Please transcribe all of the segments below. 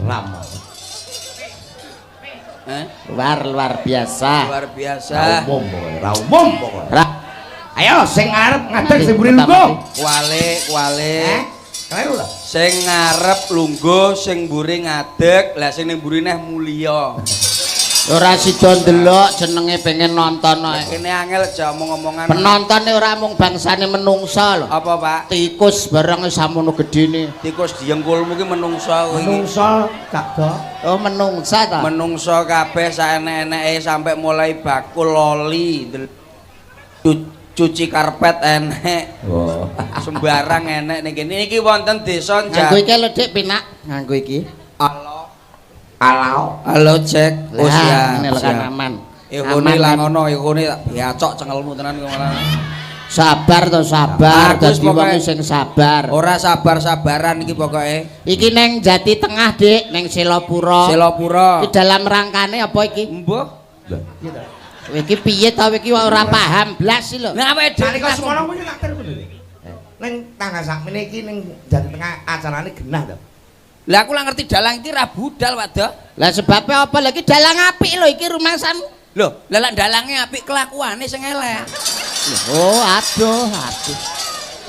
Ram. Luar biasa. Luar biasa. Ra umum pokoke. Ayo sing ngarep ngadeg sing mburi lungguh. Kuali. Kleru ta? Sing ngarep lungguh, sing mburi ngadeg, lah sing ning mburi neh mulya. Ora sida ndelok jenenge pengen nonton ae. Kene angel aja omong-omongan. Penontone ora mung bangsane menungsa lho. Apa, Pak? Tikus bareng samono gedene. Tikus diengkulmu ki menungsa kowe iki. Menungsa gak do. Oh menungsa ta? Menungsa kabeh saenek-eneke sampai mulai bakul loli. Cuci karpet enek. Oh. Sembarang enek ning kene. Iki wonten desa Nganggo iki lho Dik Pinak, nganggo iki. Halo cek. Oh siap. Ngene kan aman. Ikune lah ngono, ikune tak biacok cengelmu tenan kok malah. Sabar to sabar, dadi wong sing sabar. Ora sabar-sabaran iki pokoke. Iki neng Jati Tengah, Dik, neng Selopuro. Selopuro. Iki dalam rangkane apa iki? Mbah. Iki piye ta iki ora paham blas lho. Nah awake dhewe Nalika semono kuwi nak terus lho. Ning tangga sakmene iki ning Jati Tengah acarane genah to. Lah aku lah ngerti dalang iki ra budal waduh. Lah sebabnya apa lagi dalang apik lho iki rumangsamu. Lho, lah lek dalange apik kelakuane sing elek. Oh, aduh.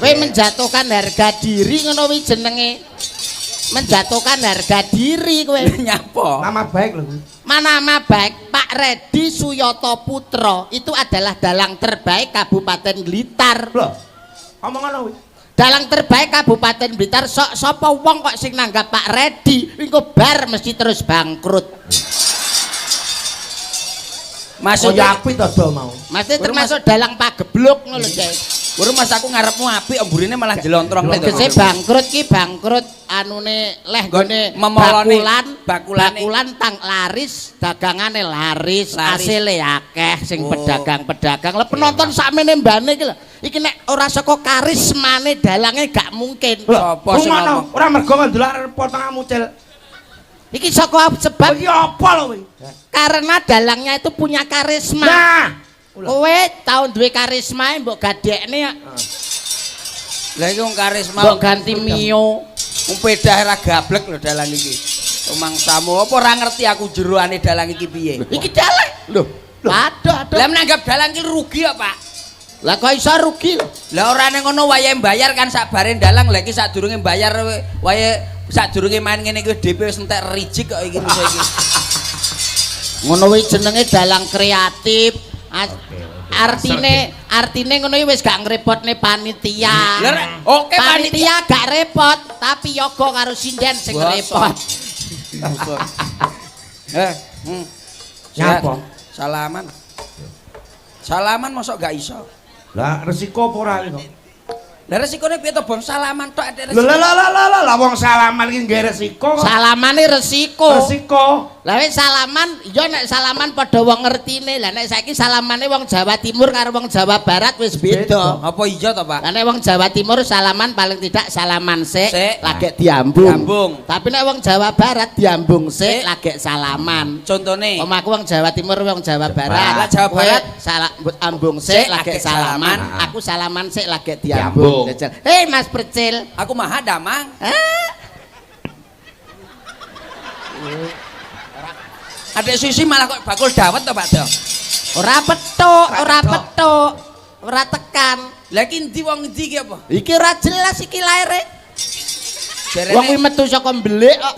Kowe menjatuhkan harga diri ngono kuwi jenenge. Menjatuhkan harga diri kowe. Nyapa? Nama baik lho. Nama baik Pak Redi Suyoto Putro itu adalah dalang terbaik Kabupaten Blitar. Lho. Omong ngono kuwi. Dalang terbaik Kabupaten Blitar sapa wong kok sing nanggap Pak Redi engko bar mesti terus bangkrut. Maksudnya apik to do mau. Mesti termasuk dalang pagebluk ngono lho, Cek. Wuru Mas aku ngarepmu apik omburine malah jelontrong nek. Tegese bangkrut ki bangkrut anune leh gone memolone bakulan tang laris, dagangane laris, asile akeh sing pedagang-pedagang. Lah penonton sakmene mbane iki lho. Iki nek ora saka karismane dalange gak mungkin. Sapa sing ngomong? Ora mergo ndelok potonganmu cel. Iki saka sebab Iki apa lho kuwi? karena dalangnya itu punya karisma. Nah, kowe tau duwe karisma mbok gadekne Lah iki wong karisma mbok ganti mio. Wong pedah ra gablek lho dalang iki. Rumangsamu apa ora ngerti aku jeroane dalang iki piye? Iki dalang. lho. Aduh. Lah menanggap dalang iki rugi ya, Pak? Lah kok iso rugi lho? Lah ora ning ngono wayahe mbayar kan sakbare dalang lha iki sadurunge mbayar wayahe sadurunge main ngene iki DP wis entek rijik kok iki iki. Ngono kuwi jenenge dalang kreatif. Artine ngono iki wis gak ngrepotne panitia. Oke panitia gak repot, tapi yoga karo sinden sing repot. Nyapa? Salaman mosok gak iso. Lah resiko apa ora iki? Lah resikone piye to, Bang? Salaman tok ada resiko. Lah wong salaman iki nggih resiko. Salamane resiko. Resiko. Lah wis salaman, ya nek salaman padha wong ngertine. Lah nek saiki salamane wong Jawa Timur karo wong Jawa Barat wis beda. Apa iya to, Pak? Lah nek wong Jawa Timur salaman paling tidak salaman sik, lagek Diambung. diambung. Tapi nek wong Jawa Barat diambung sik, lagek salaman. Contone. Omahku wong Jawa Timur, wong Jawa Barat. Lah Jawa Barat ambung sik, lagek salaman. Aku salaman sik, lagek diambung. Hei Mas Percil, aku maha damang. Adek Susi malah kok bakul dawet to, Pak Do? ora petuk, ora tekan. Lah iki endi wong endi iki apa? Iki ora jelas iki laire. Jarene Wong kuwi metu saka mbelik kok.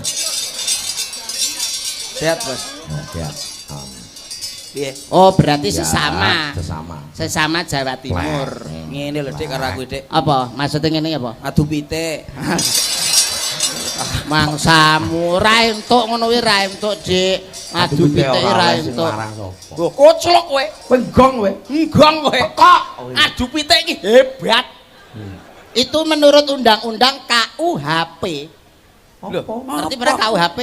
sehat, Bos. Ya. Piye? Oh, berarti sesama. Sesama. Jawa Timur. Ngene lho, Dik, karo aku, Dik. Apa? Maksudnya ngene apa? Adu pitik. Mangsamu ra entuk ngono kuwi ra entuk, Dik. Adu pitik ra entuk. Lho, koclok kowe. Kowe gong kowe. Enggong kowe. Kok adu pitik iki hebat. Itu menurut undang-undang KUHP. Lho, Ngerti berapa KUHP?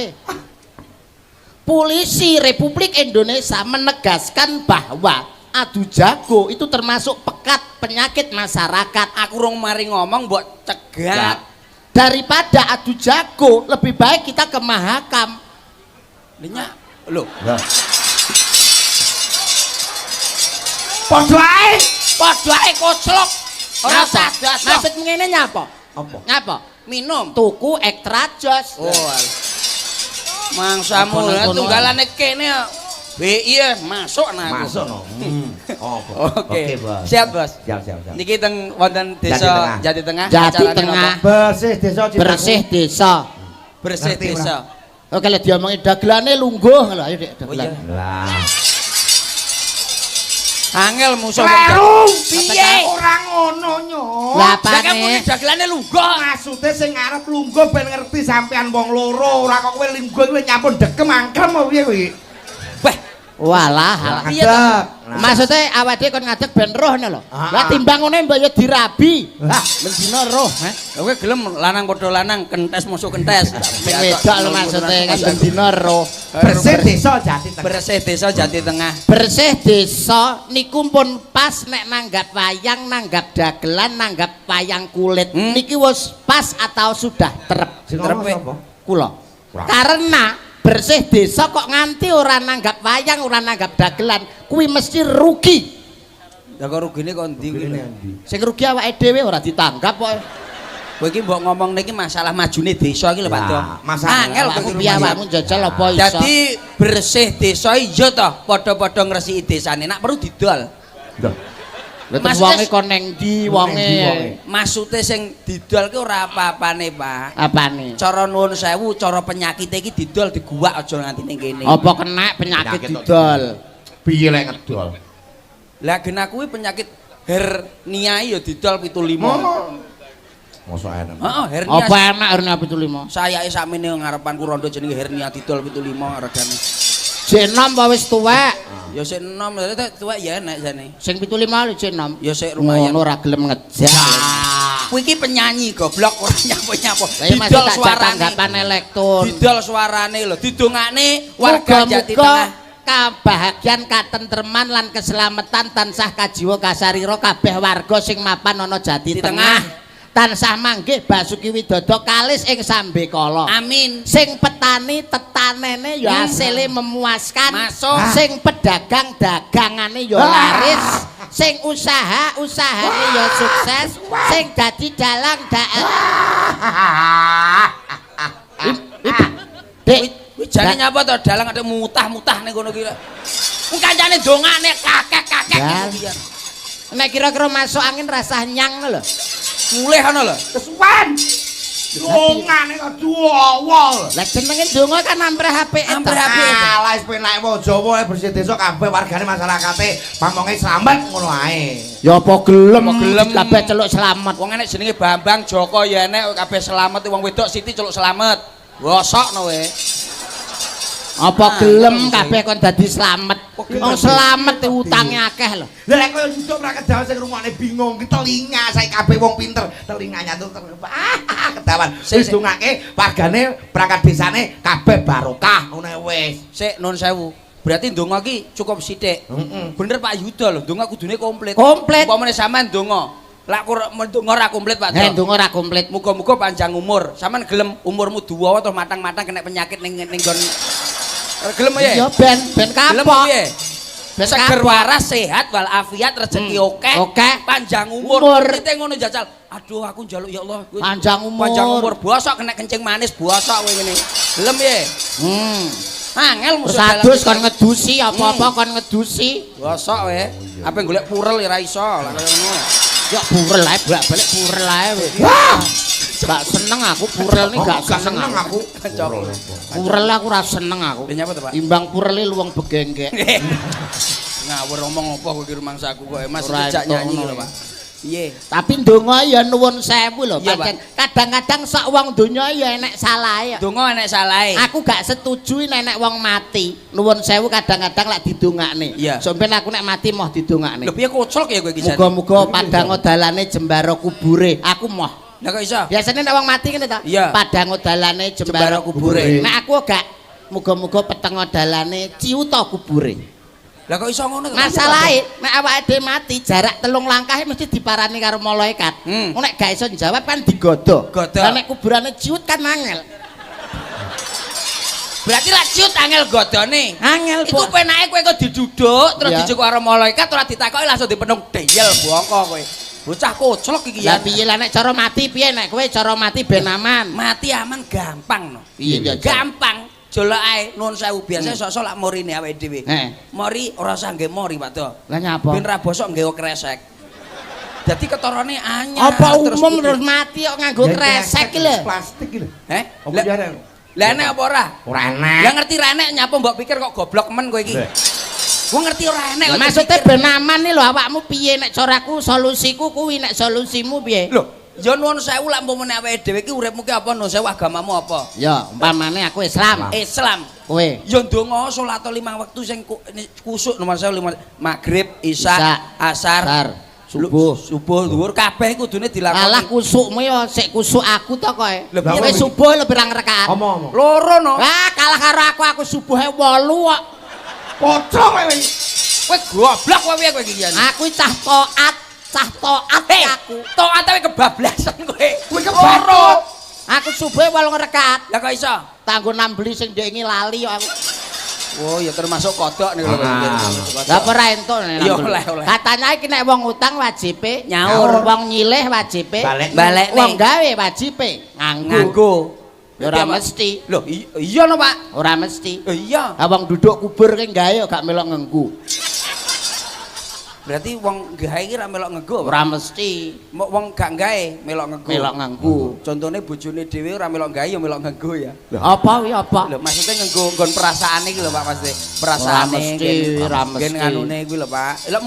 Polisi Republik Indonesia menegaskan bahwa adu jago itu termasuk pekat penyakit masyarakat. aku rung mari ngomong mbok cegat. Daripada adu jago, lebih baik kita ke mahakam. Lenya, lho. Padha ae koclok. Ora sadar. Maksud ngene nyapa? Apa? Nyapa? Minum. Tuku ekstra jos. Oh. Mangsamu tunggalane kene BI masuk nah aku. Masuk no. Oh, Oke. Bos. Siap, Bos. Siap. Niki teng wonten desa Jati Tengah. Jati acarane Tengah. napa? Bersih desa Citaku. Bersih desa. Bersih Ngerti, desa. Oke lek diomongi dagelane lungguh lho ayo Dik dagelan. Lah. Angel musuh Kleru Piye? piye ora ngono nyo. Lah Lah kan apane? dagelane lungguh. Maksude sing arep lungguh ben ngerti sampean wong loro, ora kok kowe lungguh kuwi nyampun dekem angkem apa piye kuwi? Weh, Walah, piye to? maksudnya awak dhewe kon ngadeg ben roh ngono lho. Ah. Lah timbang ngene mbok ya dirabi. Lah, Mendina roh, Kowe gelem lanang padha lanang kentes musuh kentes. Sing wedok lho maksudnya kan mendina roh. bersih desa Jati Tengah. Bersih desa Jati Tengah. Bersih desa niku pun pas nek nanggap wayang, nanggap dagelan, nanggap wayang kulit. Niki wis pas atau sudah terep. Sing Terep, ngomong sapa? Kula. Wah. Karena bersih desa kok nganti ora nanggap wayang, ora nanggap dagelan, kuwi mesti rugi. Lah kok rugine kok ndi kuwi? Sing rugi awake dhewe ora ditanggap kok. Kowe iki mbok ngomong niki masalah majune desa iki lho Pak Do. Lah, masalah Angel Aku kowe piye awakmu jajal apa iso? Jadi bersih desa iya to, padha-padha ngresiki desane. Nak perlu didol. Loh, Lha terus Maksudnya- wonge kon neng ndi wonge? Maksude sing didol ki ora apa-apane, Pak. Apane? Cara nuwun sewu, cara penyakit iki didol diguwak aja nganti ning kene. Apa kena penyakit Penyakit didol? piye lek ngedol? Lah genah kuwi penyakit hernia ya didol 75. Mosok enak. Heeh, hernia. Apa enak hernia 75? Sayake sakmene ngarepanku rondo jenenge hernia didol 75 regane. Jenom apa wis tuwek? Ya sik enom, tuwek ya enak jane. Sing 75 lho jenom. Ya sik lumayan. Ngono ora gelem ngejak. Kuwi iki penyanyi goblok ora nyapa-nyapa. Lah ya masih tak jak tanggapan elektron. Didol suarane lho, didongakne warga Jati Tengah. Kabahagiaan, katentreman lan keselamatan tansah kajiwa kasarira kabeh warga sing mapan ana Jati Di Tengah. Tansah manggih Basuki Widodo kalis ing Sambekala. Amin. Sing petani tetanene ya asile memuaskan. Masuk. Sing pedagang dagangane ya laris. Sing usaha usahane ya sukses. Sing dadi dalang Dik, Kuwi jane nyapa to dalang ada mutah-mutah ning kono ki. Ku kancane dongane kakek-kakek Dal. iki. nek kira-kira masuk angin rasah nyang lho. Mulih ana lho. Kesuwen. Dongane kok duwol. Lah jenenge donga kan ampreh apik. Ampreh apik. Alah wis penake wong Jawa bersih desa kabeh wargane masyarakate pamonge slamet ngono ae. Ya apa gelem Apa gelem. kabeh celuk selamat. Wong enek jenenge Bambang Joko ya enek kabeh selamat wong wedok Siti celuk selamat. Gosokno we. Apa gelem kabeh kon dadi slamet. Wong slamet utange akeh lho. Lah lek koyo nyucuk ra kedawan sing rungokne bingung ki telinga saiki kabeh wong pinter, telinganya tuh kedawan. Wis dongake wargane perangkat desane kabeh barokah ngono wis. Sik nun sewu. Berarti ndonga ki cukup sithik. Bener Pak Yuda lho, ndonga kudune komplit. Komplit. Upamane sampean ndonga, lak ndonga ora komplit Pak. Ndonga ora komplit. Muga-muga panjang umur. Sampean gelem umurmu dawa terus matang-matang kena penyakit ning nggon. Gelem ya? Ya ben Gelem kapok. piye? Ben Seger kapok. waras, sehat wal afiat, rezeki akeh. Oke. Panjang umur. Umur. Kita ngono jajal. Aduh aku njaluk ya Allah. Panjang umur. Panjang umur. Bosok kena kencing manis, bosok kowe ngene. Gelem ya? Angel musuh Terus kon ngedusi apa-apa kon ngedusi. Bosok we. Apa golek purel ya ra iso. Lah kaya ngono. Ya purel ae, bolak-balik purel ae. Gak seneng aku purel ini gak seneng aku. Purel aku ora seneng aku. Lha nyapa to, Pak? Imbang purele luwung begenggek. Ngawur ngomong apa kowe ki rumangsaku kok Mas Ora dijak entuk nyanyi ngono. lho, Pak. Piye? Tapi ndonga ya nuwun sewu lho, Iya, Pak. pancen kadang-kadang sak wong donya ya enek salahe. Donga enek salahe. Aku gak setuju nek wong mati. Nuwun sewu kadang-kadang lak didongakne. Iya. Sampeyan aku nek mati moh didongakne. Lho piye kocok ya kowe iki jane? Muga-muga padang dalane jembara kubure. Aku moh. Lah kok iso? Biasanya nek wong mati ngene ta? Iya. Padang dalane Jembara jembara kubure. kubure. Nek aku gak muga-muga peteng dalane ciuta kubure. Lah kok iso ngono to? Masalahe nek awake dhewe mati jarak 3 langkah mesti diparani karo malaikat. Nek gak iso njawab kan digodho. Godho. Lah nek kuburane ciut kan angel. Berarti lak ciut angel godone. Angel Iku po. penake kowe kok diduduk terus Iya. dijukuk karo malaikat ora ditakoki langsung dipenung deyel bongko kowe. Bocah koclok iki Ya ya. piye lah nek cara mati piye nek kowe cara mati ben aman. Mati aman gampang no. Piye ya? Gampang. Jolok ae nuwun sewu biasa sok-sok lak morine awake dhewe. Mori ora usah nggih mori Pak Do. Lah nyapa? Ben ra bosok nggih kresek. Dadi ketorone anyar. Apa umum terus mati kok nganggo kresek iki lho. Plastik iki lho. Apa jare? Lah enek apa ora? Ora enek. Lah ngerti ra enek nyapa mbok pikir kok goblok men kowe iki. Gua ngerti ora enek kok. Maksudnya ben aman nih lho awakmu piye nek caraku solusiku kuwi nek solusimu piye? Lho, ya nuwun sewu lak umpamane awake dhewe iki uripmu ki apa nuwun sewu agamamu apa? Ya, umpamane aku Islam. Islam. Kowe Ya ndonga salat 5 wektu sing kusuk nuwun sewu Maghrib, Isya, Asar, subuh dhuwur kabeh kudune dilakoni. Alah kusukmu ya sik kusuk aku to kowe. Lho, piye Kowe subuh lho pirang rakaat? Omong. Loro no. Ah, kalah karo aku subuhe 8 kok. Pocong kowe. Kowe goblok kowe piye kowe iki jan? Aku cah taat aku. Taat tapi kebablasan kowe. Kowe kebatok. Aku subuhe 8 rakaat. Lah kok iso? Tanggo nambeli sing ndek iki lali kok aku. Oh, ya termasuk kodok niku lho. Lah apa ora entuk nek Ya nambel. oleh. Katanya iki nek wong utang wajibe Nyaur. wong nyilih wajibe Balekne. wong gawe wajibe nganggo. Ya ora mesti. Loh, iya no, Pak. Ora mesti. Iya. Ah wong duduk kubur ki gawe kok gak melok ngenggu. Berarti wong gawe iki ra melok ngenggo. Ora mesti. Mok wong gak gawe melok ngenggo. Melok ngenggu. Contone bojone dhewe ora melok gawe ya melok ngenggo ya. Apa kuwi apa? Lho, maksudnya ngenggo nggon perasaane iki lho Pak, maksudnya. Perasaane. Ora mesti, ora mesti. Ngen nganune kuwi lho, Pak. Lho